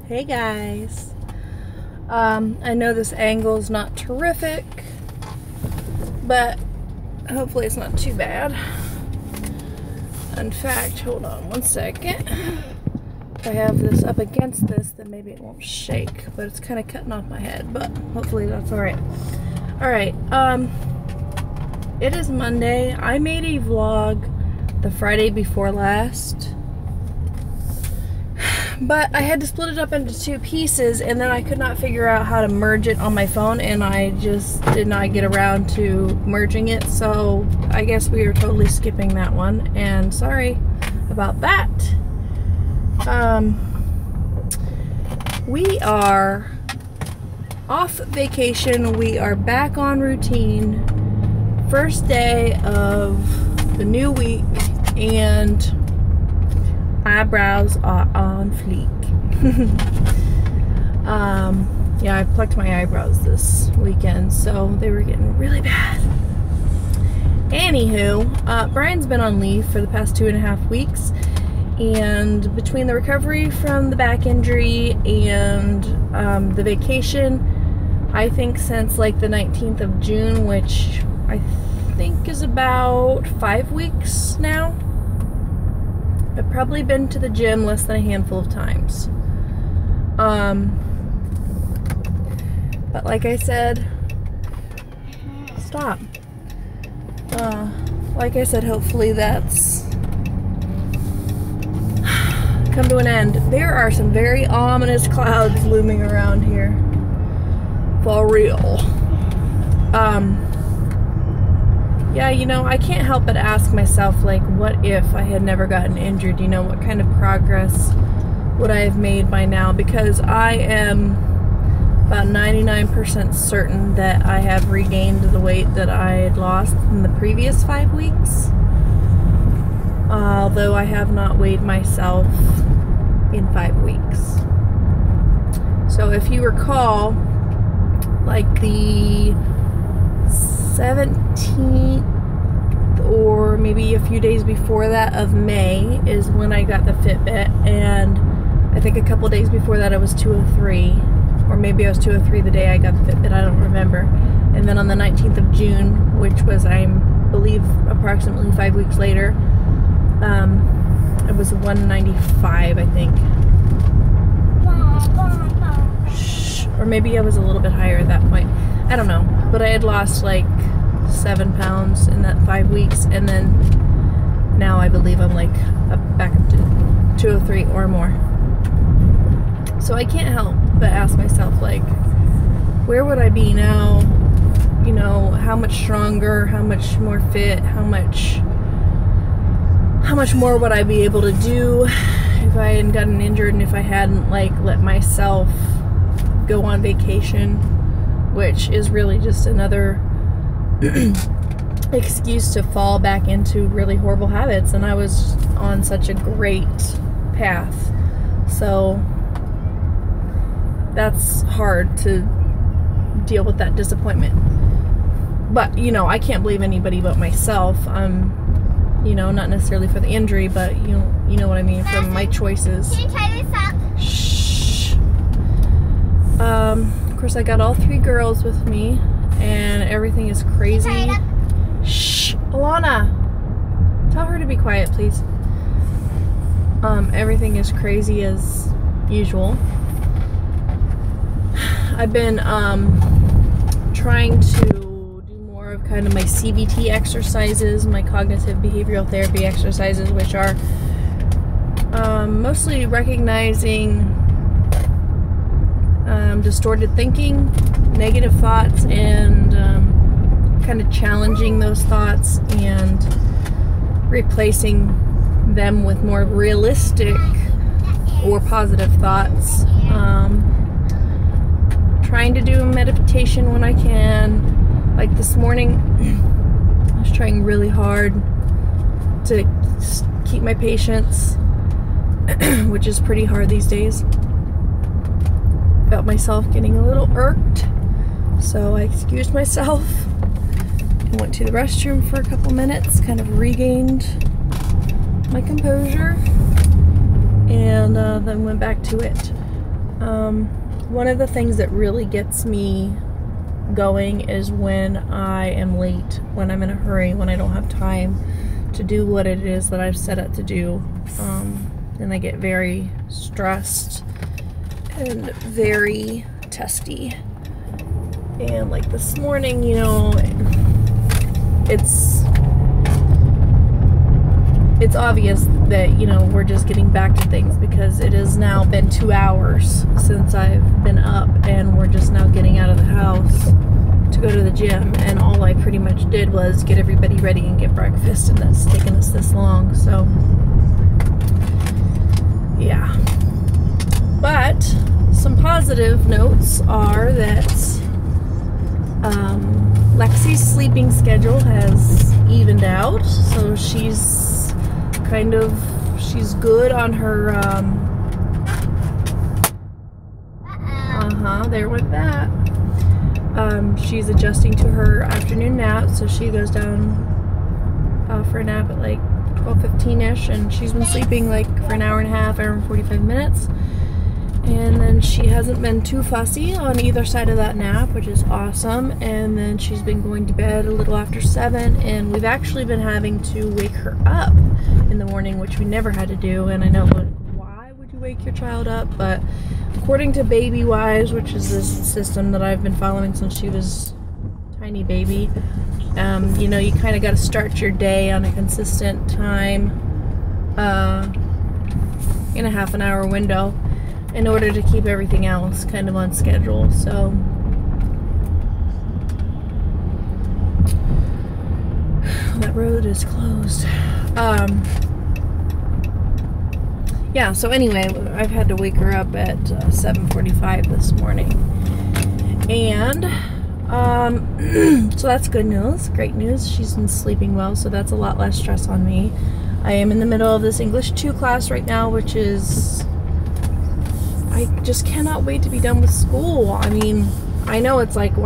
Hey guys. I know this angle is not terrific, but hopefully it's not too bad. In fact, hold on one second. If I have this up against this, then maybe it won't shake, but it's kind of cutting off my head, but hopefully that's all right. All right, it is Monday. I made a vlog the Friday before last, but I had to split it up into two pieces, and then I could not figure out how to merge it on my phone, and I just did not get around to merging it, so I guess we are totally skipping that one, and sorry about that. We are off vacation. We are back on routine. First day of the new week, and eyebrows are on fleek. Yeah, I plucked my eyebrows this weekend, so they were getting really bad. Anywho, Brian's been on leave for the past 2.5 weeks, and between the recovery from the back injury and the vacation, I think since like the 19th of June, which I think is about 5 weeks now, I've probably been to the gym less than a handful of times. But like I said, stop. Like I said, hopefully that's come to an end. There are some very ominous clouds looming around here. For real. Yeah, you know, I can't help but ask myself, like, what if I had never gotten injured? You know, what kind of progress would I have made by now? Because I am about 99% certain that I have regained the weight that I had lost in the previous 5 weeks. Although I have not weighed myself in 5 weeks. So if you recall, like the 17th or maybe a few days before that of May is when I got the Fitbit, and I think a couple days before that I was 203, or maybe I was 203 the day I got the Fitbit, I don't remember. And then on the 19th of June, which was, I believe, approximately 5 weeks later, it was 195, I think. Or maybe I was a little bit higher at that point. I don't know. But I had lost like 7 pounds in that 5 weeks, and then now I believe I'm like back up to 203 or more. So I can't help but ask myself, like, where would I be now? You know, how much stronger, how much more fit, how much more would I be able to do if I hadn't gotten injured, and if I hadn't like let myself go on vacation, which is really just another excuse to fall back into really horrible habits, and I was on such a great path. So that's hard to deal with that disappointment. But, you know, I can't blame anybody but myself. You know, not necessarily for the injury, but you know what I mean, from my choices. Can you tie this up? Shh. Of course, I got all 3 girls with me, and everything is crazy. Can you tie it up? Shh, Alana, tell her to be quiet, please. Everything is crazy as usual. I've been trying to of kind of my CBT exercises, my cognitive behavioral therapy exercises, which are mostly recognizing distorted thinking, negative thoughts, and kind of challenging those thoughts and replacing them with more realistic or positive thoughts. Trying to do meditation when I can. Like this morning, I was trying really hard to keep my patience, which is pretty hard these days. Felt myself getting a little irked, so I excused myself and went to the restroom for a couple minutes, kind of regained my composure, and then went back to it. One of the things that really gets me going is when I am late, when I'm in a hurry, when I don't have time to do what it is that I've set out to do. And I get very stressed and very testy. And like this morning, you know, it's obvious that, you know, we're just getting back to things because it has now been 2 hours since I've been up, and we're just now getting out of the house to go to the gym, and all I pretty much did was get everybody ready and get breakfast, and that's taken us this long. So yeah, but some positive notes are that Lexi's sleeping schedule has evened out, so she's good on her, there went that. She's adjusting to her afternoon nap, so she goes down for a nap at like 12:15ish, and she's been sleeping like for an hour and a half, hour and 45 minutes. And then she hasn't been too fussy on either side of that nap, which is awesome. And then she's been going to bed a little after 7, and we've actually been having to wake her up in the morning, which we never had to do. And I know, why would you wake your child up? But according to BabyWise, which is this system that I've been following since she was a tiny baby, you know, you kind of got to start your day on a consistent time in a half an hour window in order to keep everything else kind of on schedule. So that road is closed. Yeah, so anyway, I've had to wake her up at 7:45 this morning, and so that's good news, great news. She's been sleeping well, so that's a lot less stress on me. I am in the middle of this English 2 class right now, which is, I just cannot wait to be done with school. I mean, I know it's like